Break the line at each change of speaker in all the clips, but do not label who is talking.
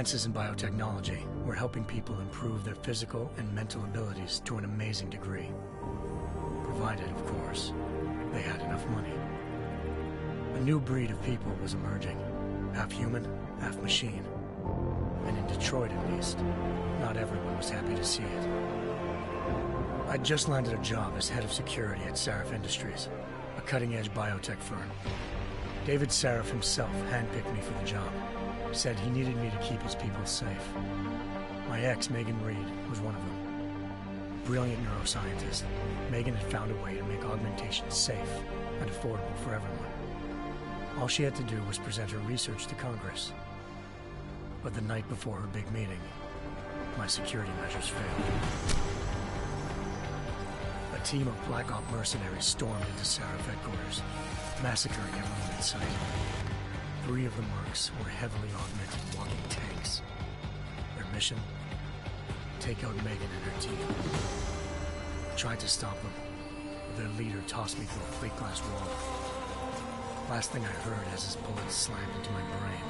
Advances in biotechnology were helping people improve their physical and mental abilities to an amazing degree. Provided, of course, they had enough money. A new breed of people was emerging, half human, half machine. And in Detroit, at least, not everyone was happy to see it. I'd just landed a job as head of security at Sarif Industries, a cutting-edge biotech firm. David Sarif himself handpicked me for the job, said he needed me to keep his people safe. My ex, Megan Reed, was one of them. Brilliant neuroscientist, Megan had found a way to make augmentation safe and affordable for everyone. All she had to do was present her research to Congress. But the night before her big meeting, my security measures failed. A team of Black Op mercenaries stormed into Sarif headquarters, massacring everyone in sight. 3 of the mercs were heavily augmented walking tanks. Their mission? Take out Megan and her team. I tried to stop them, but their leader tossed me through a plate glass wall. Last thing I heard as his bullets slammed into my brain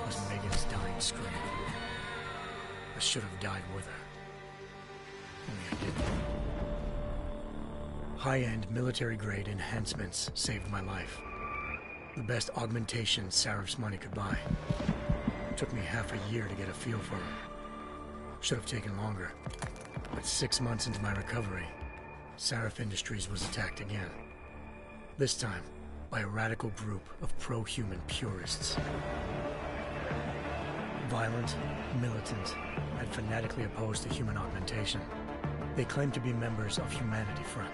was Megan's dying scream. I should have died with her. Only I didn't. High-end military-grade enhancements saved my life. The best augmentation Sarif's money could buy. It took me half a year to get a feel for them. Should have taken longer. But 6 months into my recovery, Sarif Industries was attacked again. This time, by a radical group of pro-human purists. Violent, militant, and fanatically opposed to human augmentation. They claimed to be members of Humanity Front,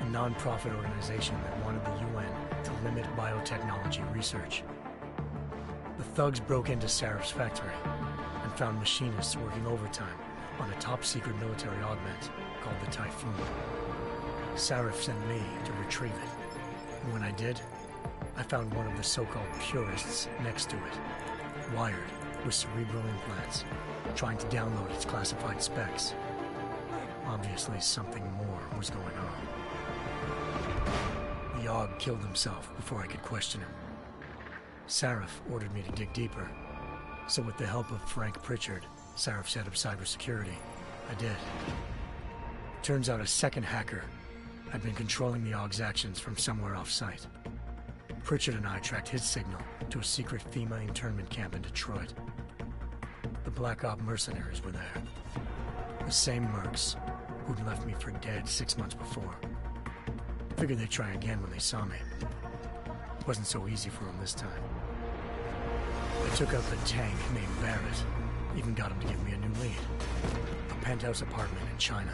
a non-profit organization that wanted the UN to limit biotechnology research. The thugs broke into Sarif's factory and found machinists working overtime on a top-secret military augment called the Typhoon. Sarif sent me to retrieve it, and when I did, I found one of the so-called purists next to it, wired with cerebral implants, trying to download its classified specs. Obviously, something more was going on. The AUG killed himself before I could question him. Sarif ordered me to dig deeper, so with the help of Frank Pritchard, Sarif's head of cybersecurity, I did. Turns out a second hacker had been controlling the AUG's actions from somewhere off-site. Pritchard and I tracked his signal to a secret FEMA internment camp in Detroit. The Black Op mercenaries were there. The same mercs who'd left me for dead 6 months before. Figured they'd try again when they saw me. Wasn't so easy for them this time. I took out the tank named Barrett, even got him to give me a new lead. A penthouse apartment in China.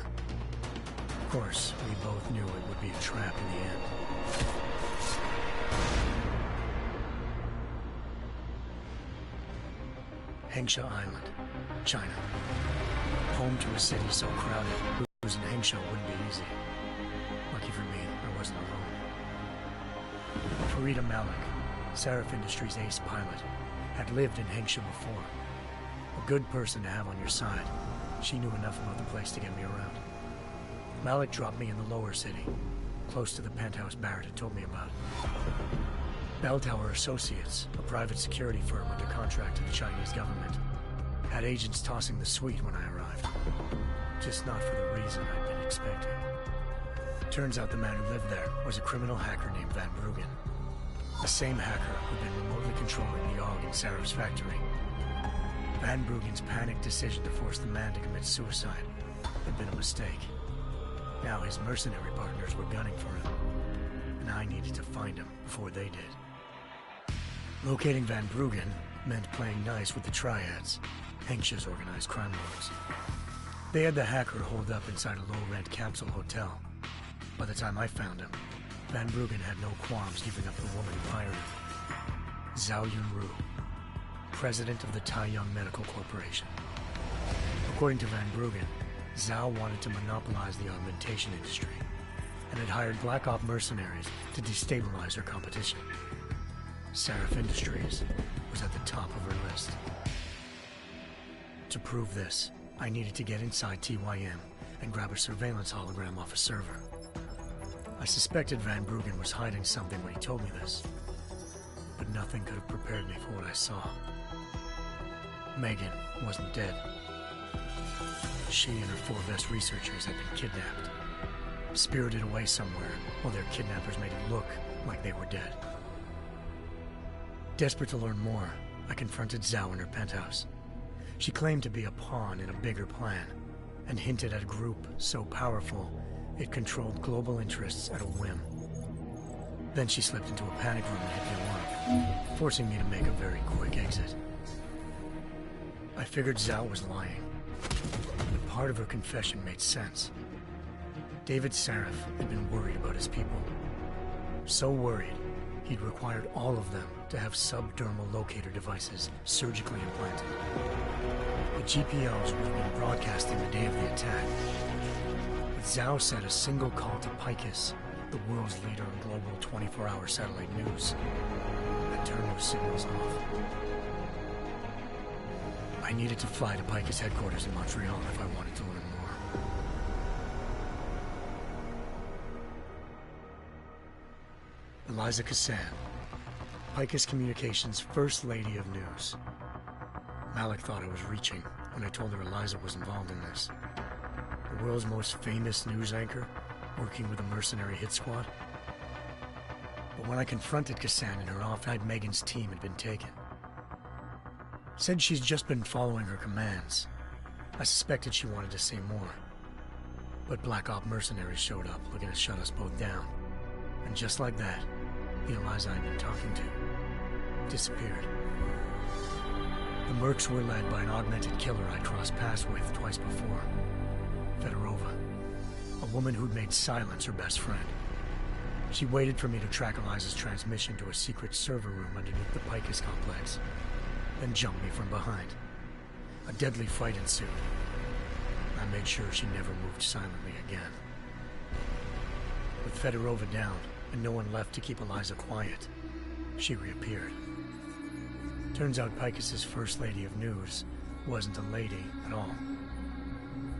Of course, we both knew it would be a trap in the end. Hengsha Island, China. Home to a city so crowded, losing Hengsha wouldn't be easy. Lucky for me, I wasn't alone. Farida Malik, Sarif Industries' ace pilot, had lived in Hengsha before. A good person to have on your side. She knew enough about the place to get me around. Malik dropped me in the lower city, close to the penthouse Barrett had told me about. Bell Tower Associates, a private security firm under contract to the Chinese government, had agents tossing the suite when I arrived. Just not for the reason I'd been expecting. Turns out the man who lived there was a criminal hacker named Van Bruggen. The same hacker who'd been remotely controlling the AUG in Sarif's factory. Van Bruggen's panicked decision to force the man to commit suicide had been a mistake. Now his mercenary partners were gunning for him, and I needed to find him before they did. Locating Van Bruggen meant playing nice with the Triads, Hengsha's organized crime lords. They had the hacker holed up inside a low-rent capsule hotel. By the time I found him, Van Bruggen had no qualms giving up the woman who hired him. Zhao Yunru, president of the Taiyang Medical Corporation. According to Van Bruggen, Zhao wanted to monopolize the augmentation industry and had hired Black Op mercenaries to destabilize her competition. Sarif Industries was at the top of her list. To prove this, I needed to get inside TYM and grab a surveillance hologram off a server. I suspected Van Bruggen was hiding something when he told me this, but nothing could have prepared me for what I saw. Megan wasn't dead. She and her 4 best researchers had been kidnapped, spirited away somewhere while their kidnappers made it look like they were dead. Desperate to learn more, I confronted Zhao in her penthouse. She claimed to be a pawn in a bigger plan, and hinted at a group so powerful it controlled global interests at a whim. Then she slipped into a panic room and hit the alarm, forcing me to make a very quick exit. I figured Zhao was lying, but part of her confession made sense. David Sarif had been worried about his people. So worried, he'd required all of them to have subdermal locator devices surgically implanted. The GPOs would have been broadcasting the day of the attack. But Zhao said a single call to Picus, the world's leader in global 24-hour satellite news, had turned those signals off. I needed to fly to Picus headquarters in Montreal if I wanted to learn more. Eliza Cassan, Picus Communications' First Lady of News. Malik thought I was reaching when I told her Eliza was involved in this. The world's most famous news anchor, working with a mercenary hit squad. But when I confronted Cassan in her office, Megan's team had been taken. Said she's just been following her commands. I suspected she wanted to say more. But Black Op mercenaries showed up, looking to shut us both down. And just like that, the Eliza I'd been talking to disappeared. The Mercs were led by an augmented killer I crossed paths with twice before, Fedorova, a woman who'd made silence her best friend. She waited for me to track Eliza's transmission to a secret server room underneath the Picus complex, then jumped me from behind. A deadly fight ensued. I made sure she never moved silently again. With Fedorova down, and no one left to keep Eliza quiet, she reappeared. Turns out Picus's First Lady of News wasn't a lady at all.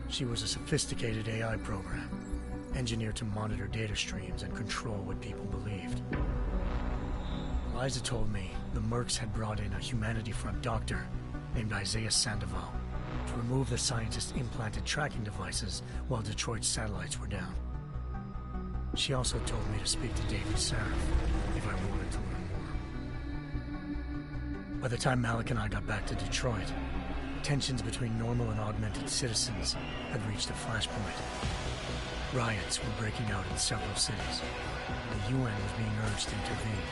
She was a sophisticated AI program, engineered to monitor data streams and control what people believed. Eliza told me the Mercs had brought in a Humanity Front doctor named Isaiah Sandoval to remove the scientist's implanted tracking devices while Detroit's satellites were down. She also told me to speak to David Sarif if I wanted to learn more. By the time Malik and I got back to Detroit, tensions between normal and augmented citizens had reached a flashpoint. Riots were breaking out in several cities. The UN was being urged to intervene.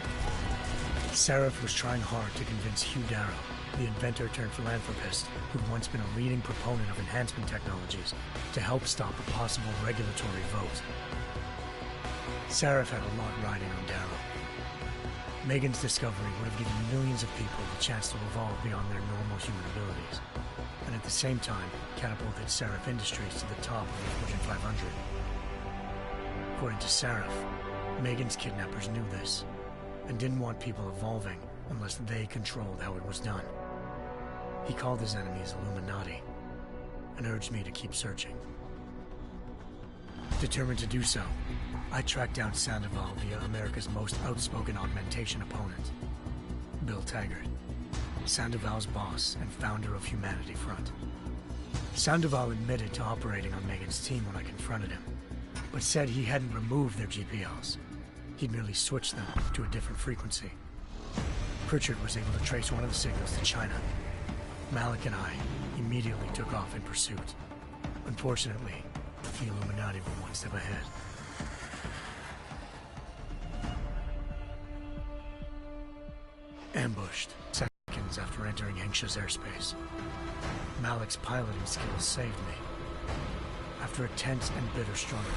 Sarif was trying hard to convince Hugh Darrow, the inventor-turned-philanthropist who'd once been a leading proponent of enhancement technologies, to help stop a possible regulatory vote. Sarif had a lot riding on Darrow. Megan's discovery would have given millions of people the chance to evolve beyond their normal human abilities, and at the same time catapulted Sarif Industries to the top of the Fortune 500. According to Sarif, Megan's kidnappers knew this, and didn't want people evolving unless they controlled how it was done. He called his enemies Illuminati, and urged me to keep searching. Determined to do so, I tracked down Sandoval via America's most outspoken augmentation opponent, Bill Taggart, Sandoval's boss and founder of Humanity Front. Sandoval admitted to operating on Megan's team when I confronted him, but said he hadn't removed their GPLs. He'd merely switched them to a different frequency. Pritchard was able to trace one of the signals to China. Malik and I immediately took off in pursuit. Unfortunately, the Illuminati were one step ahead. Ambushed seconds after entering Hengsha's airspace. Malik's piloting skills saved me. After a tense and bitter struggle,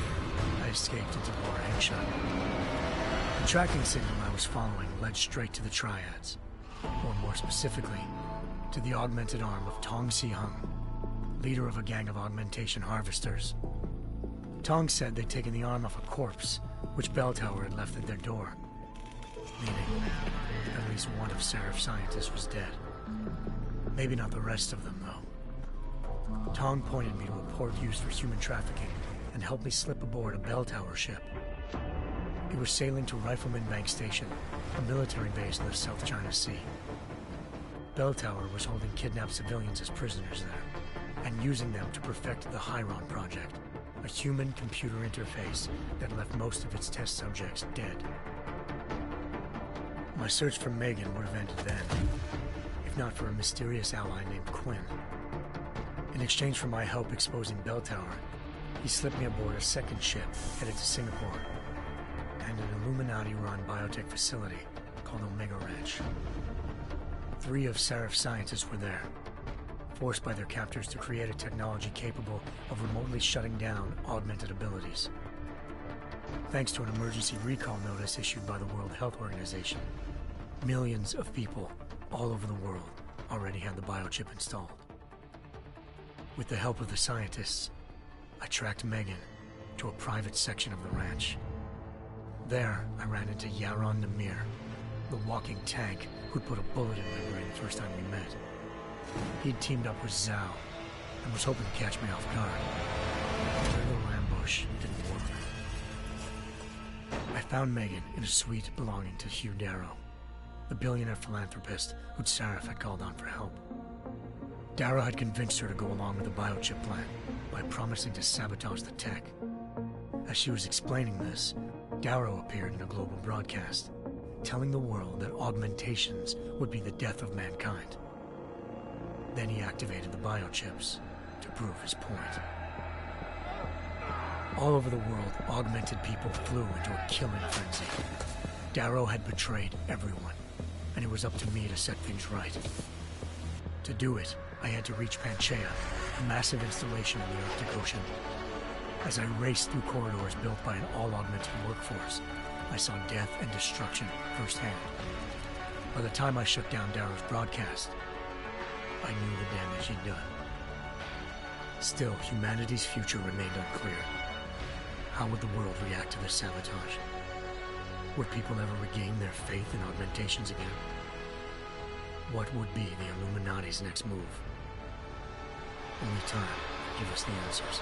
I escaped into Lower Hengsha. The tracking signal I was following led straight to the Triads, or more specifically, to the augmented arm of Tong Si-hung, leader of a gang of augmentation harvesters. Tong said they'd taken the arm off a corpse, which Bell Tower had left at their door, meaning at least one of Sarif's scientists was dead. Maybe not the rest of them, though. Tong pointed me to a port used for human trafficking and helped me slip aboard a Bell Tower ship. It was sailing to Rifleman Bank Station, a military base in the South China Sea. Bell Tower was holding kidnapped civilians as prisoners there, and using them to perfect the Chiron Project, a human-computer interface that left most of its test subjects dead. My search for Megan would have ended then, if not for a mysterious ally named Quinn. In exchange for my help exposing Bell Tower, he slipped me aboard a second ship headed to Singapore, and an Illuminati-run biotech facility called Omega Ranch. 3 of Seraph's scientists were there, forced by their captors to create a technology capable of remotely shutting down augmented abilities. Thanks to an emergency recall notice issued by the World Health Organization, millions of people all over the world already had the biochip installed. With the help of the scientists, I tracked Megan to a private section of the ranch. There, I ran into Yaron Namir, the walking tank who'd put a bullet in my brain the first time we met. He'd teamed up with Zhao and was hoping to catch me off guard. Their little ambush didn't work. I found Megan in a suite belonging to Hugh Darrow, the billionaire philanthropist who'd Seraph had called on for help. Darrow had convinced her to go along with the biochip plan by promising to sabotage the tech. As she was explaining this, Darrow appeared in a global broadcast, telling the world that augmentations would be the death of mankind. Then he activated the biochips to prove his point. All over the world, augmented people flew into a killing frenzy. Darrow had betrayed everyone, and it was up to me to set things right. To do it, I had to reach Panchaea, a massive installation in the Arctic Ocean. As I raced through corridors built by an all-augmented workforce, I saw death and destruction firsthand. By the time I shut down Darrow's broadcast, I knew the damage he'd done. Still, humanity's future remained unclear. How would the world react to this sabotage? Would people ever regain their faith in augmentations again? What would be the Illuminati's next move? Only time will give us the answers.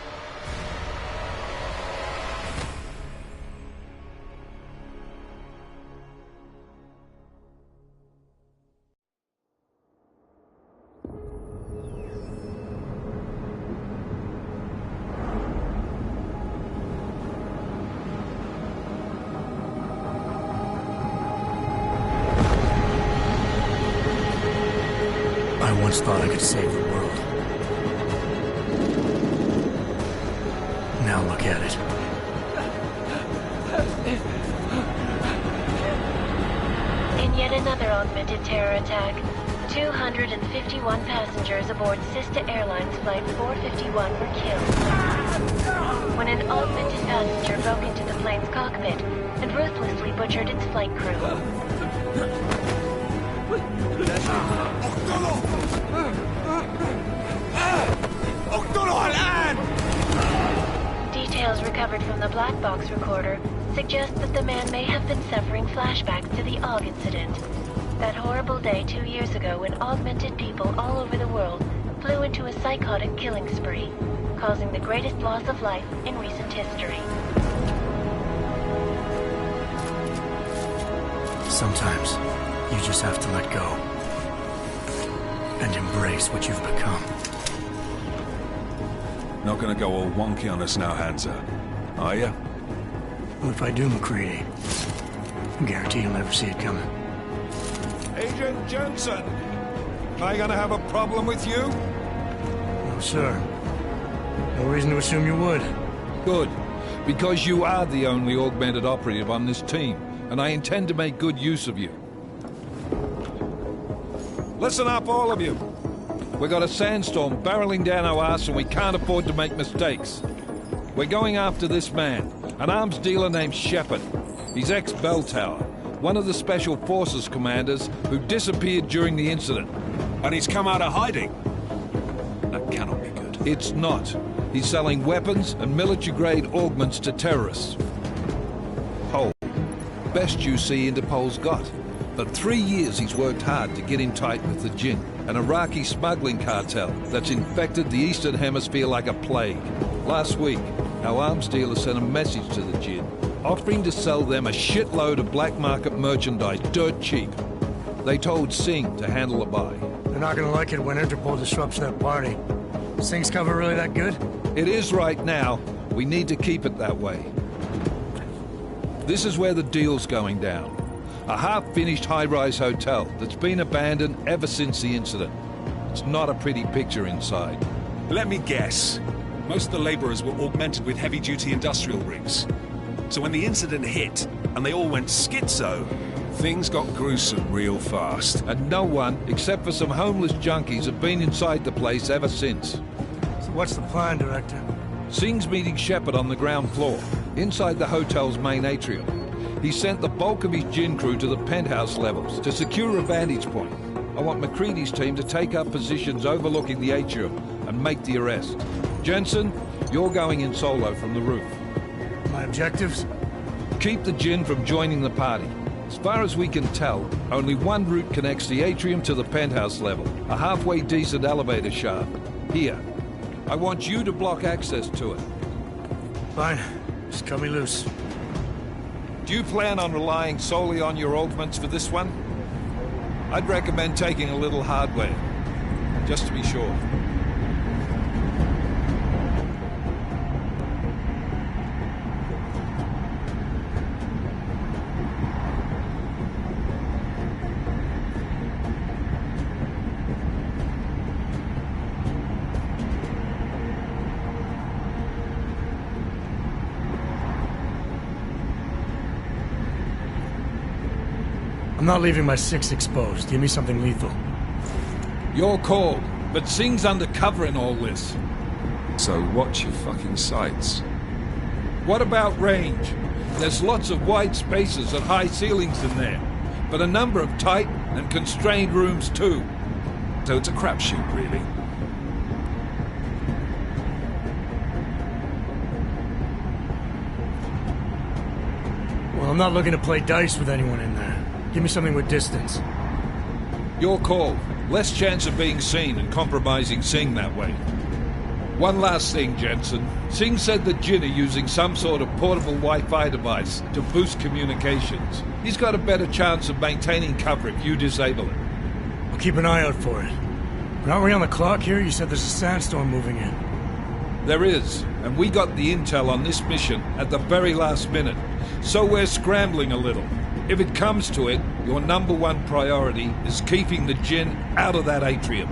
I once thought I could save the world. Now look at it.
In yet another augmented terror attack, 251 passengers aboard Sister Airlines Flight 451 were killed when an augmented passenger broke into the plane's cockpit and ruthlessly butchered its flight crew. Details recovered from the black box recorder suggest that the man may have been suffering flashbacks to the AUG incident. That horrible day 2 years ago when augmented people all over the world flew into a psychotic killing spree, causing the greatest loss of life in recent history.
Sometimes, you just have to let go and embrace what you've become.
Not gonna go all wonky on us now, Hansa, are ya?
Well, if I do, McCready, I guarantee you'll never see it coming.
Agent Jensen! Am I gonna have a problem with you?
No, sir. No reason to assume you would.
Good, because you are the only augmented operative on this team, and I intend to make good use of you.
Listen up, all of you.
We got a sandstorm barreling down our arse and we can't afford to make mistakes. We're going after this man, an arms dealer named Shepard. He's ex-Bell Tower, one of the Special Forces commanders who disappeared during the incident.
And he's come out of hiding. That cannot be good.
It's not. He's selling weapons and military-grade augments to terrorists. Pole. Best you see Interpol's got. For 3 years he's worked hard to get in tight with the Jinn, an Iraqi smuggling cartel that's infected the Eastern Hemisphere like a plague. Last week, our arms dealer sent a message to the Jinn, offering to sell them a shitload of black market merchandise dirt cheap. They told Singh to handle the buy.
not gonna like it when Interpol disrupts that party. Is things cover really that good?
It is right now. We need to keep it that way. This is where the deal's going down. A half-finished high-rise hotel that's been abandoned ever since the incident. It's not a pretty picture inside.
Let me guess. Most of the laborers were augmented with heavy-duty industrial rigs. So when the incident hit, and they all went schizo, things got gruesome real fast.
And no one, except for some homeless junkies, have been inside the place ever since.
So what's the plan, Director?
Singh's meeting Shepard on the ground floor, inside the hotel's main atrium. He sent the bulk of his gin crew to the penthouse levels to secure a vantage point. I want McCready's team to take up positions overlooking the atrium and make the arrest. Jensen, you're going in solo from the roof.
My objectives?
Keep the gin from joining the party. As far as we can tell, only one route connects the atrium to the penthouse level, a halfway decent elevator shaft. Here. I want you to block access to it.
Fine. Just cut me loose.
Do you plan on relying solely on your augments for this one? I'd recommend taking a little hardware, just to be sure.
I'm not leaving my 6 exposed. Give me something lethal.
Your call, but Singh's undercover in all this.
So watch your fucking sights.
What about range? There's lots of wide spaces and high ceilings in there, but a number of tight and constrained rooms too.
So it's a crapshoot, really.
Well, I'm not looking to play dice with anyone in there. Give me something with distance.
Your call. Less chance of being seen and compromising Singh that way. One last thing, Jensen. Singh said that Jin are using some sort of portable Wi-Fi device to boost communications. He's got a better chance of maintaining cover if you disable it.
I'll keep an eye out for it. But aren't we on the clock here? You said there's a sandstorm moving in.
There is, and we got the intel on this mission at the very last minute. So we're scrambling a little. If it comes to it, your #1 priority is keeping the Jinn out of that atrium.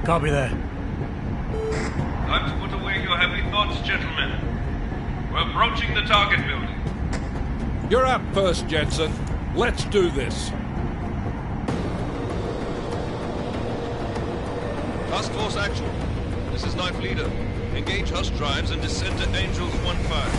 Copy that.
Time to put away your heavy thoughts, gentlemen. We're approaching the target building.
You're up first, Jensen. Let's do this.
Task Force action. This is Knife Leader. Engage Hush drives and descend to Angels 1-5.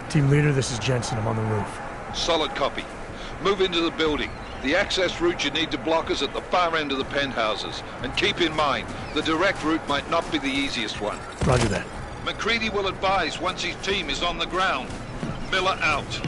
Team leader, this is Jensen. I'm on the roof.
Solid copy. Move into the building. The access route you need to block is at the far end of the penthouses. And keep in mind, the direct route might not be the easiest one.
Roger that.
McCready will advise once his team is on the ground. Miller out.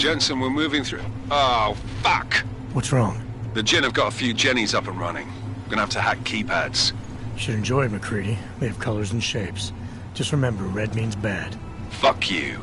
Jensen, we're moving through... Oh, fuck!
What's wrong?
The Jinn have got a few Jennies up and running. We're gonna have to hack keypads.
You should enjoy it, McCready. They have colors and shapes. Just remember, red means bad.
Fuck you.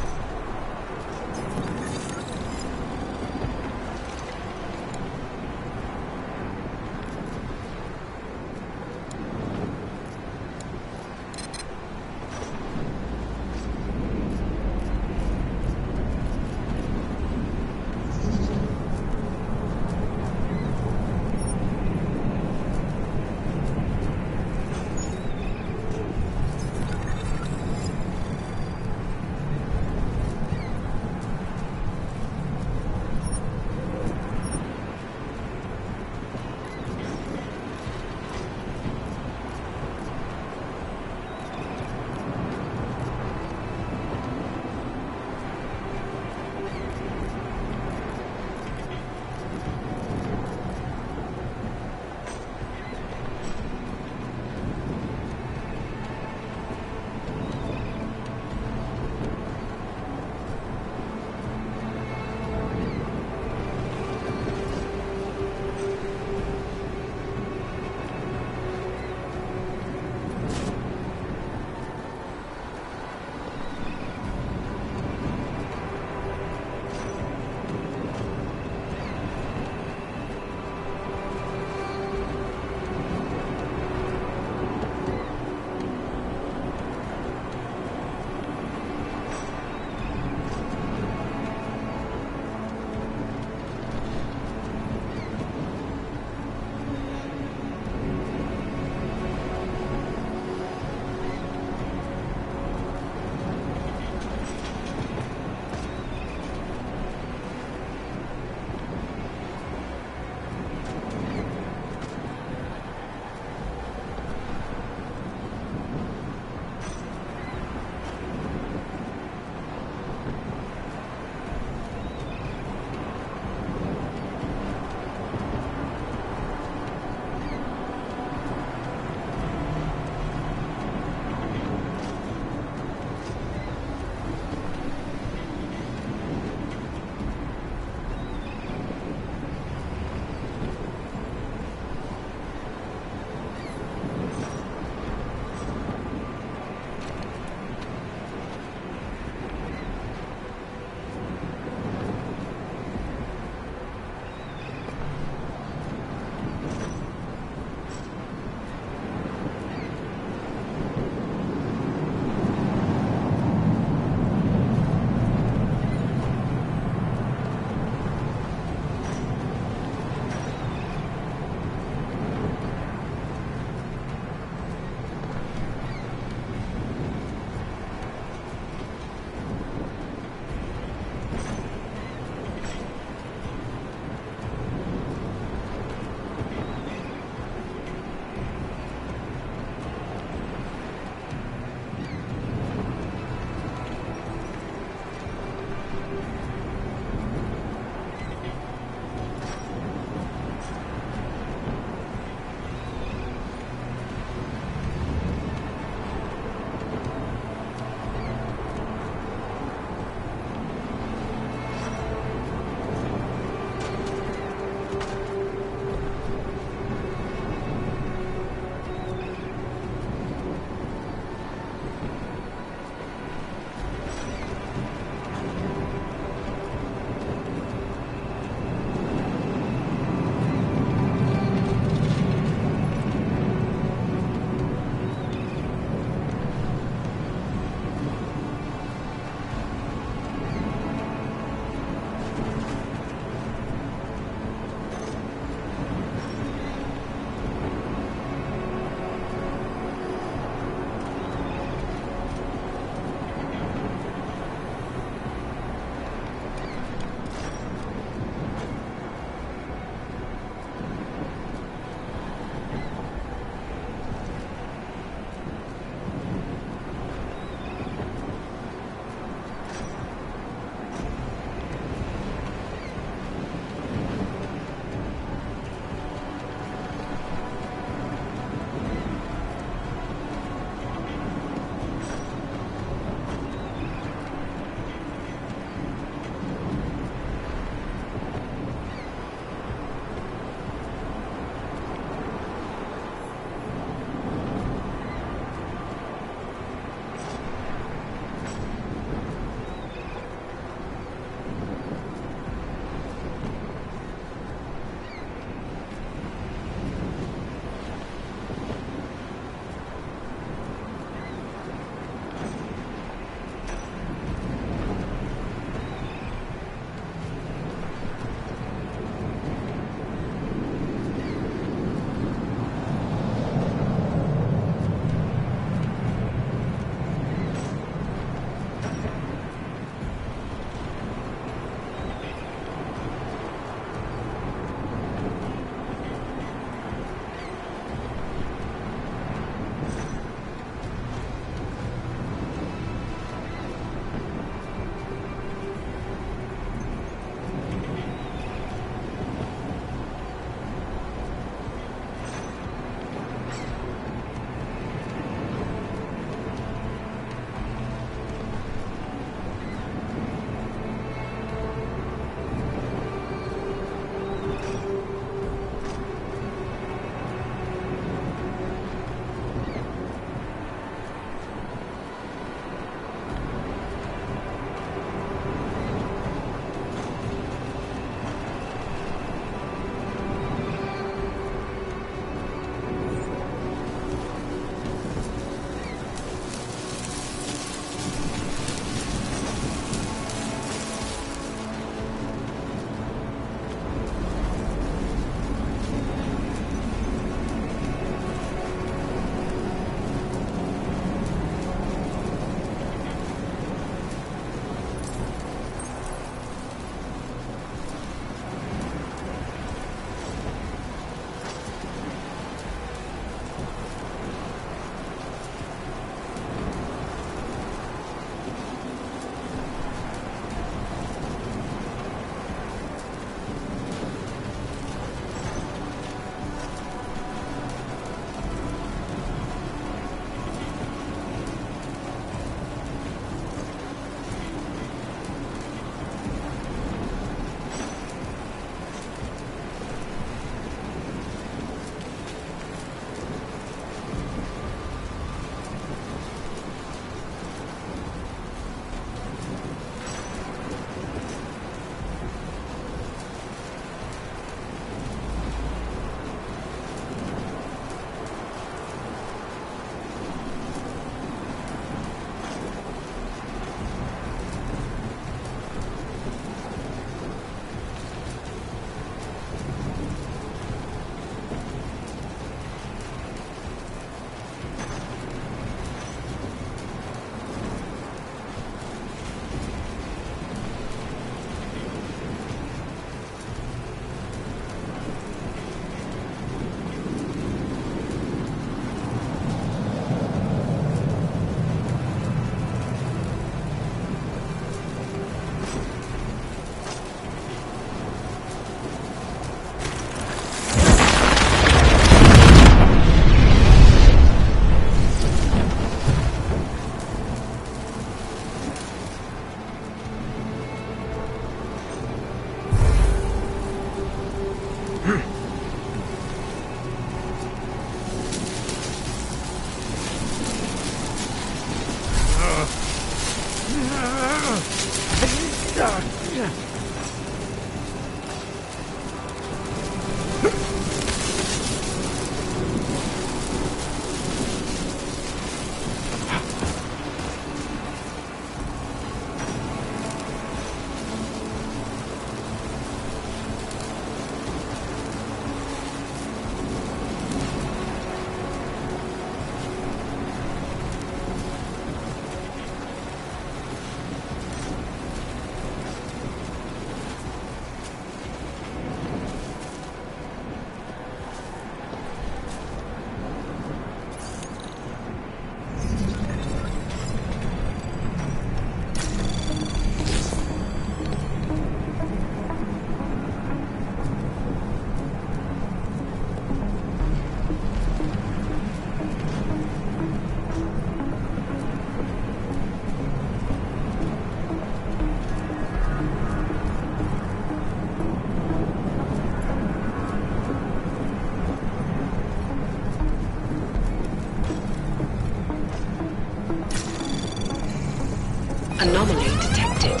Anomaly detected.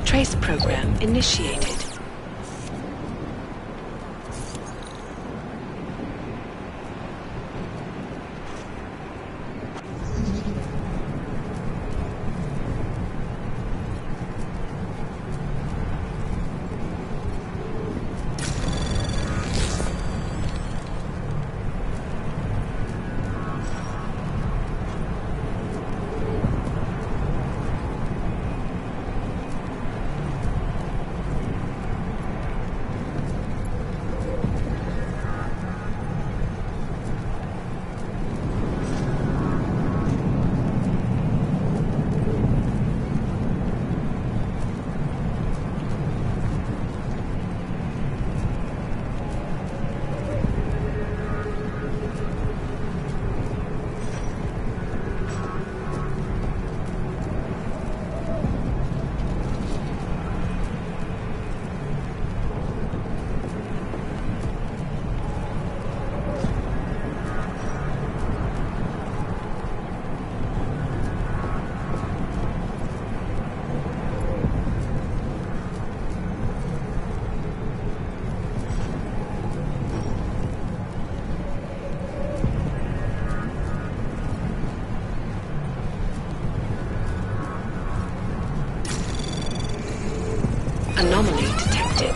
Trace program initiated. Anomaly detected.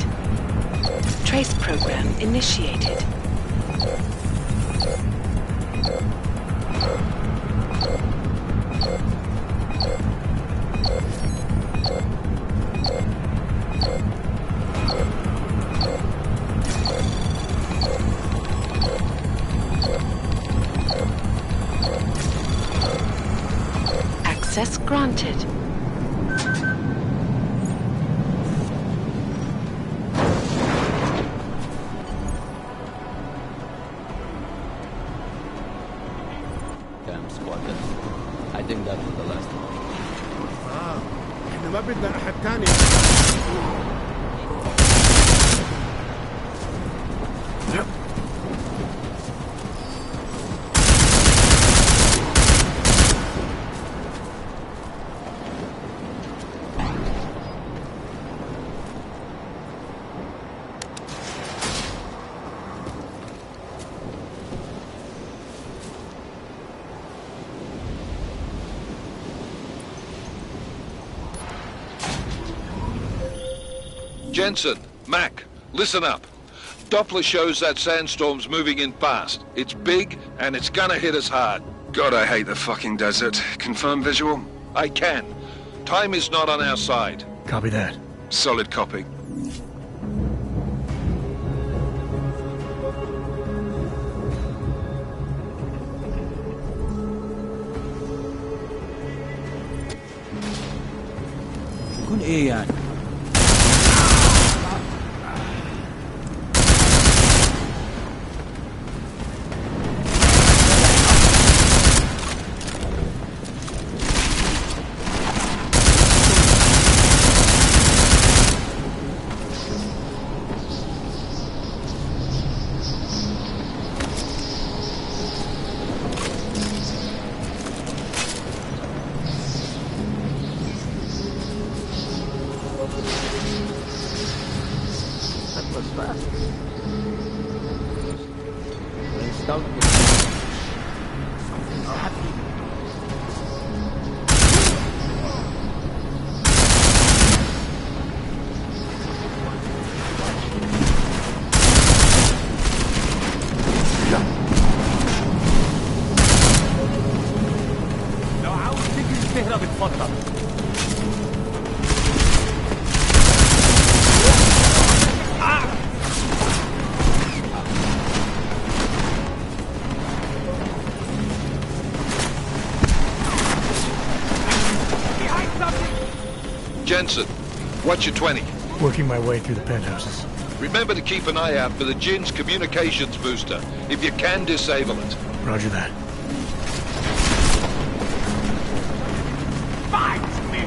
Trace program initiated. Access granted.
Camp squatters. I think that was the last one.
احنا ما بدنا احد تاني.
Jensen, Mac, listen up. Doppler shows that sandstorm's moving in fast. It's big, and it's gonna hit us hard.
God, I hate the fucking desert. Confirm visual?
I can. Time is not on our side.
Copy that.
Solid copy.
يكون ايه يعني؟
That was fast. Installed the... Something's happening.
لو عاوز تجري تهرب اتفضل.
Jensen, what's your 20?
Working my way through the penthouses.
Remember to keep an eye out for the Jin's communications booster. If you can, disable it.
Roger that.
Fight me!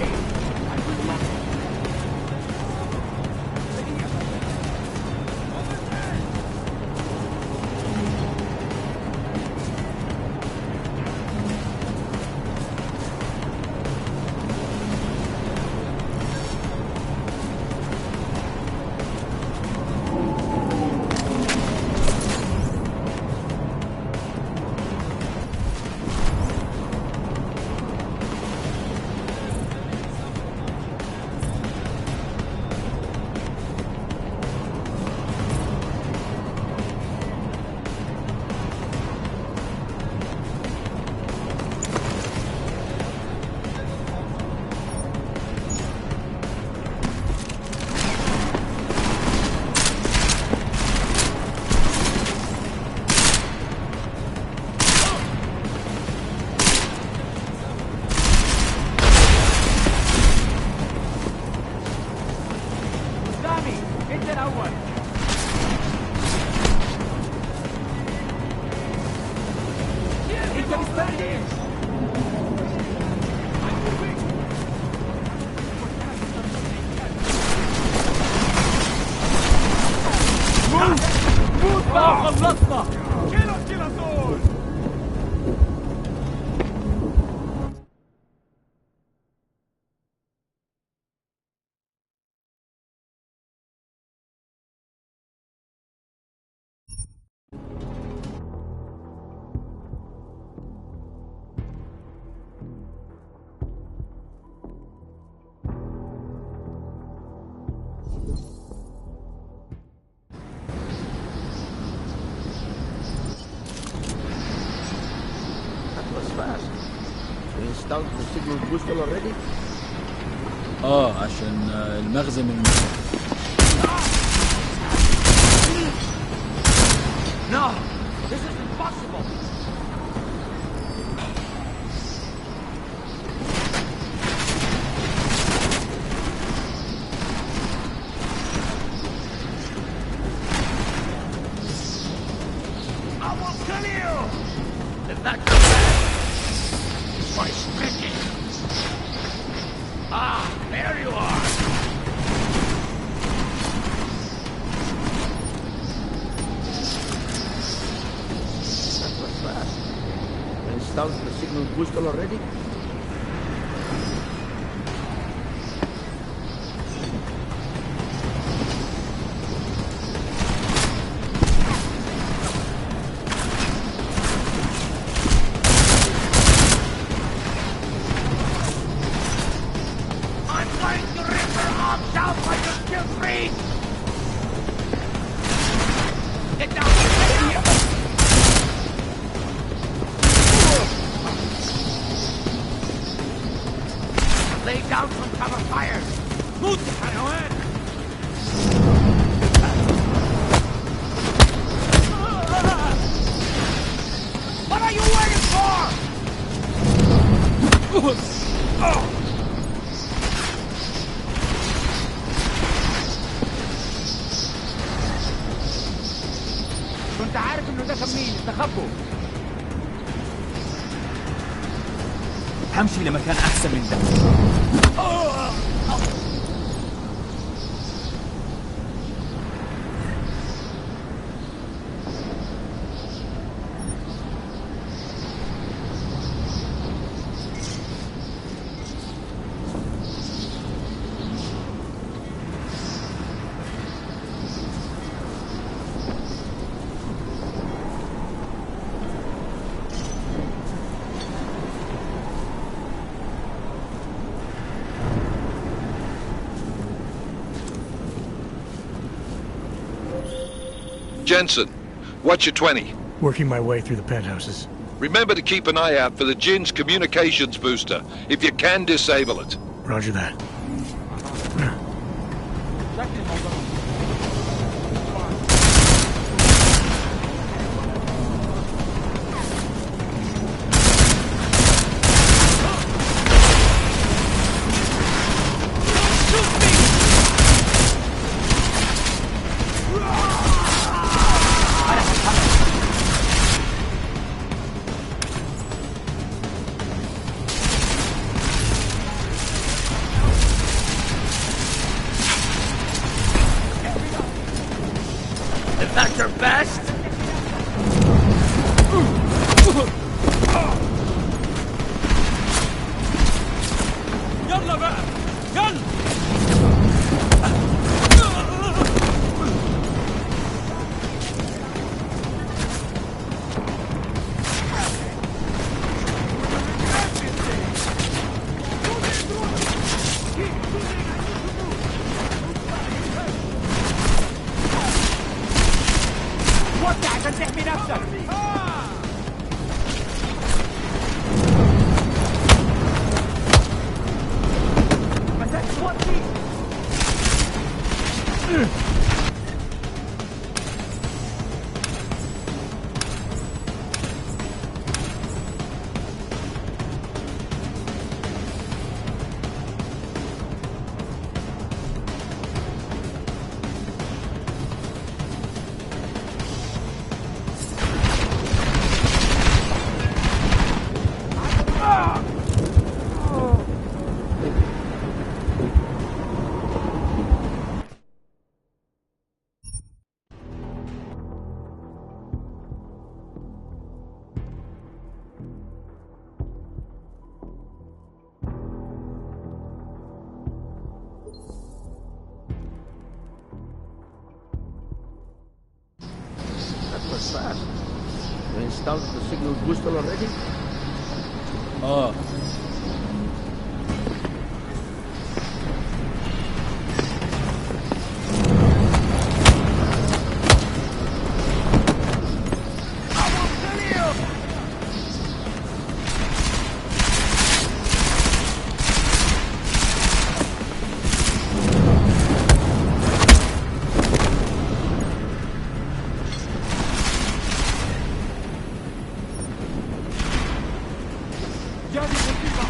Installed the signal booster already?
عشان المخزن
No! This is impossible! I will kill you! If that's the best, my sticky! Ah, there you are!
That was fast. Installed the signal booster already?
Lay down some cover fire! Move, Canoan! What are you waiting for? كنت عارف انه ده كمين استخبوا.
همشي لمكان احسن من ده.
Jensen, what's your 20?
Working my way through the penthouses.
Remember to keep an eye out for the Jinn's communications booster, if you can disable it.
Roger that.
Is that your best? يلا بقى يلا وسع عشان تحمي نفسك مسك وطي
That was fast. You installed the signal booster already?
اه
جاهز الدفاع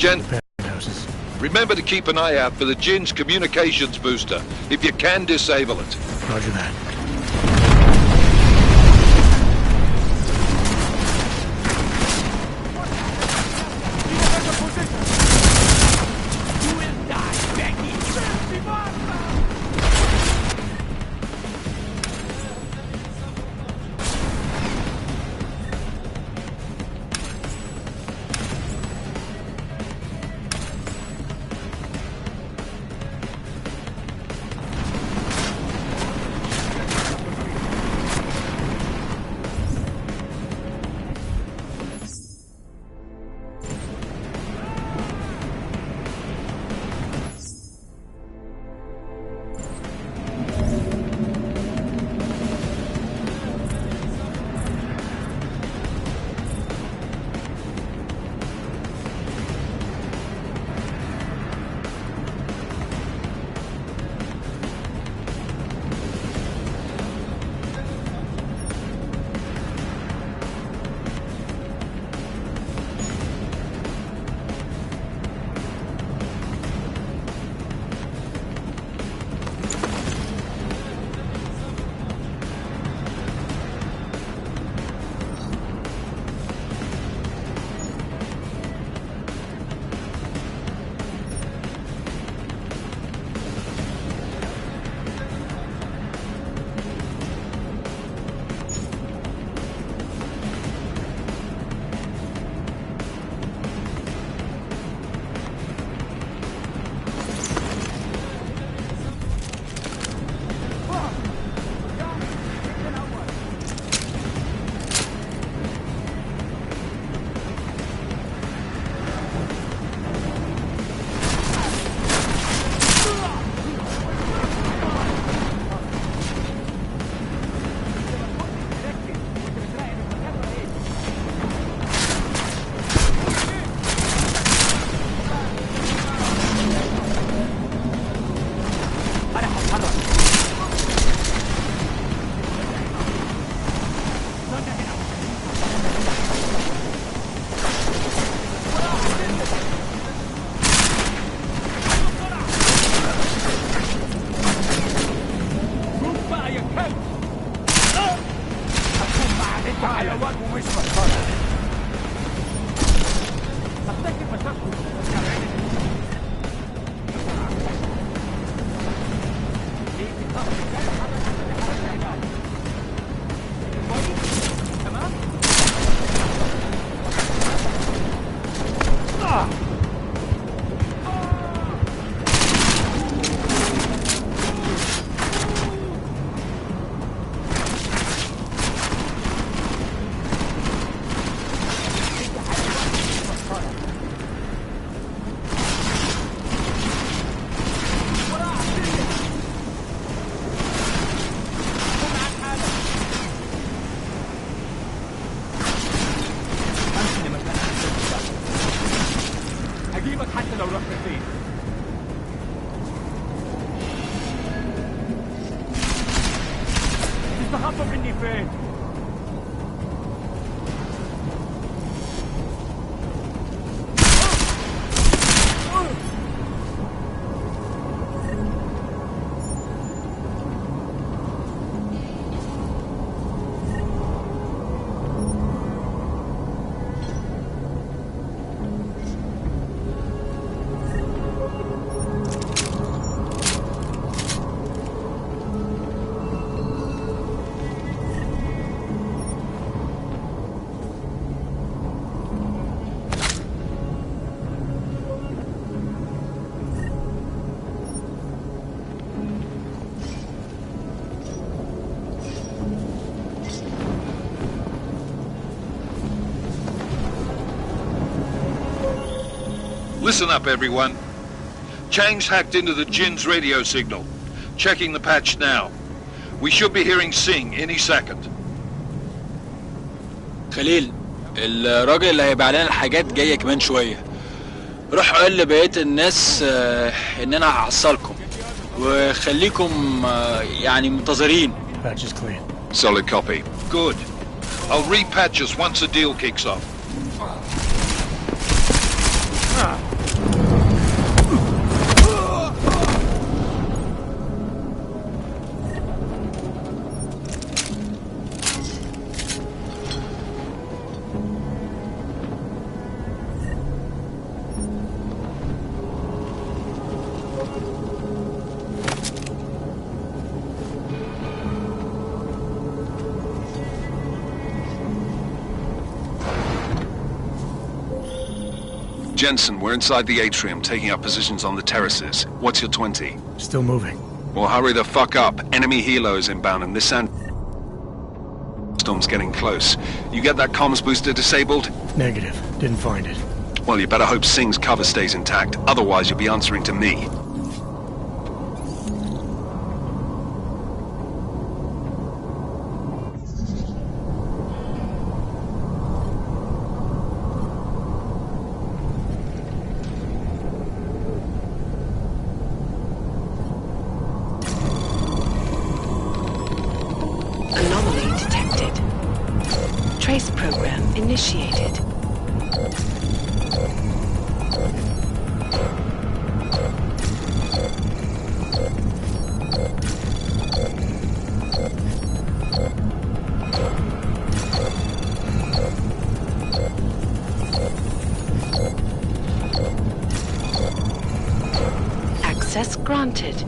Gent, remember to keep an eye out for the Jinn's communications booster. If you can, disable it.
Roger that.
Listen up, everyone. Chang's hacked into the Jinn's radio signal. Checking the patch now. We should be hearing Singh any second.
خليل، الراجل اللي هيبيع لنا الحاجات جايه كمان شويه. روح قول لبقيه الناس ان انا هحصلكم وخليكم يعني منتظرين.
Patch is clean.
Solid copy. Good. I'll repatch us once the deal kicks off.
Jensen, we're inside the atrium, taking up positions on the terraces. What's your 20?
Still moving.
Well, hurry the fuck up. Enemy helos inbound, and this sandstorm's getting close. You get that comms booster disabled?
Negative. Didn't find it.
Well, you better hope Singh's cover stays intact. Otherwise, you'll be answering to me.
Anomaly detected. Trace program initiated. Access granted.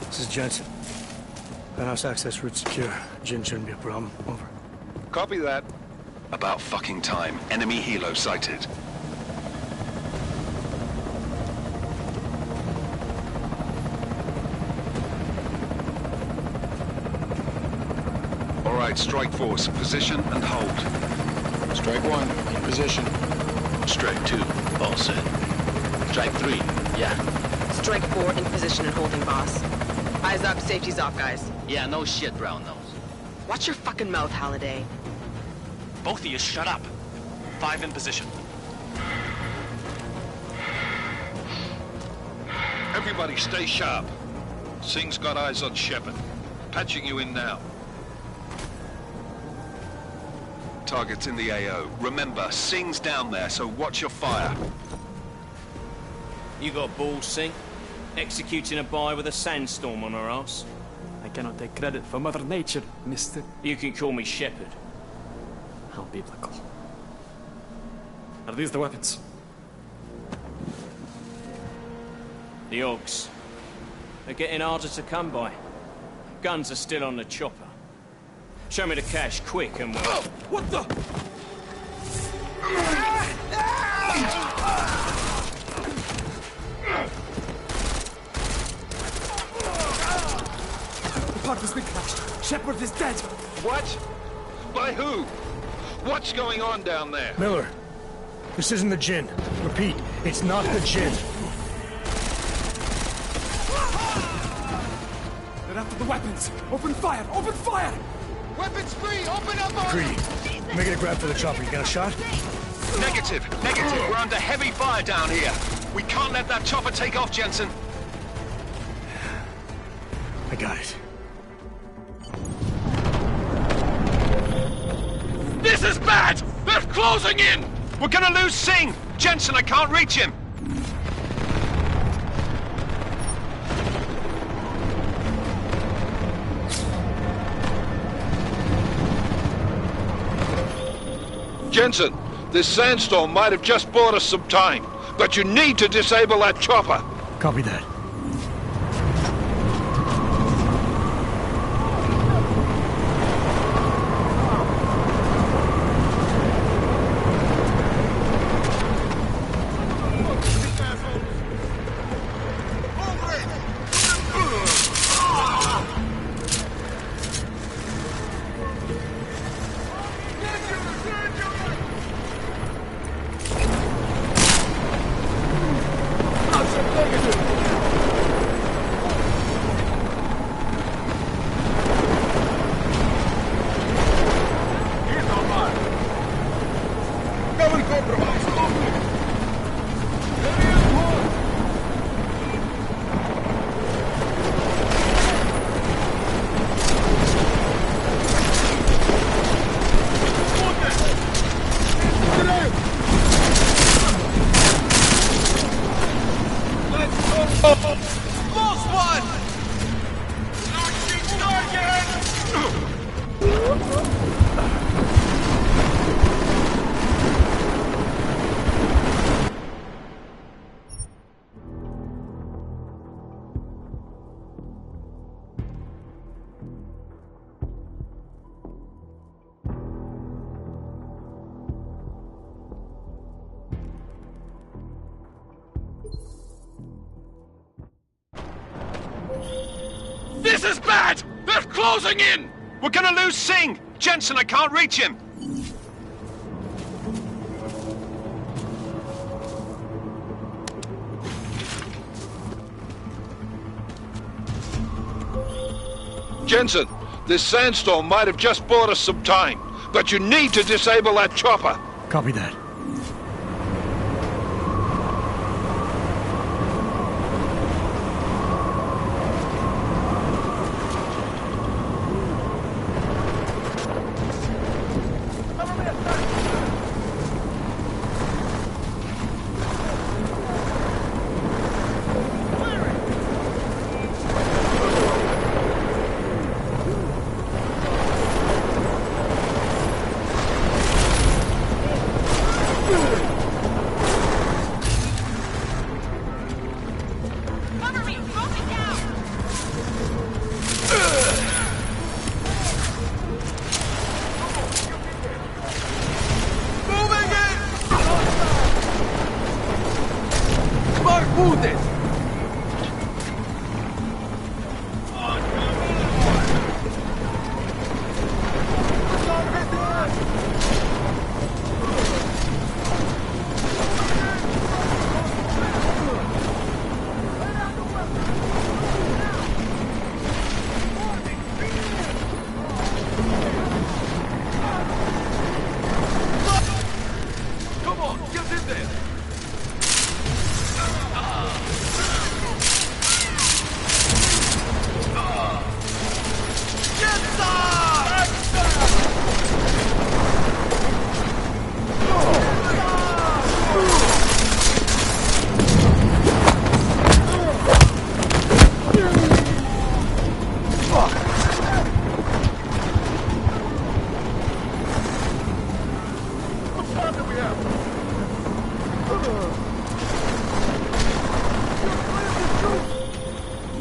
This is Jensen. Penthouse access route secure. Jin shouldn't be a problem. Over.
Copy that. About fucking time. Enemy helo sighted. All right, strike force. Position and hold.
Strike 1, in position.
Strike 2, all set. Strike 3, yeah.
Strike 4, in position and holding, boss. Eyes up, safety's off, guys.
Yeah, no shit, brown nose.
Watch your fucking mouth, Halliday.
Both of you shut up. 5 in position.
Everybody stay sharp. Singh's got eyes on Shepard. Patching you in now.
Target's in the AO. Remember, Singh's down there, so watch your fire.
You got balls, Singh? Executing a buy with a sandstorm on her ass?
I cannot take credit for Mother Nature, mister.
You can call me Shepard.
How biblical. Are these the weapons?
The Augs. They're getting harder to come by. Guns are still on the chopper. Show me the cash, quick, and we'll...
Oh, what the?
The pod has been crashed. Shepard is dead.
What? By who? What's going on down there?
Miller, this isn't the Jinn. Repeat, it's not the Jinn.
They're after the weapons. Open fire! Open fire!
Weapons free! Open up on...
Greedy, making a grab for the chopper. You got a shot?
Negative. We're under heavy fire down here. We can't let that chopper take off, Jensen.
I got it.
This is bad! They're closing in! We're gonna lose Singh! Jensen, I can't reach him!
Jensen, this sandstorm might have just bought us some time, but you need to disable that chopper.
Copy that.
closing in! We're gonna lose Singh! Jensen, I can't reach him!
Jensen, this sandstorm might have just bought us some time, but you need to disable that chopper.
Copy that.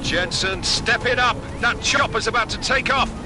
Jensen, step it up! That chopper's about to take off!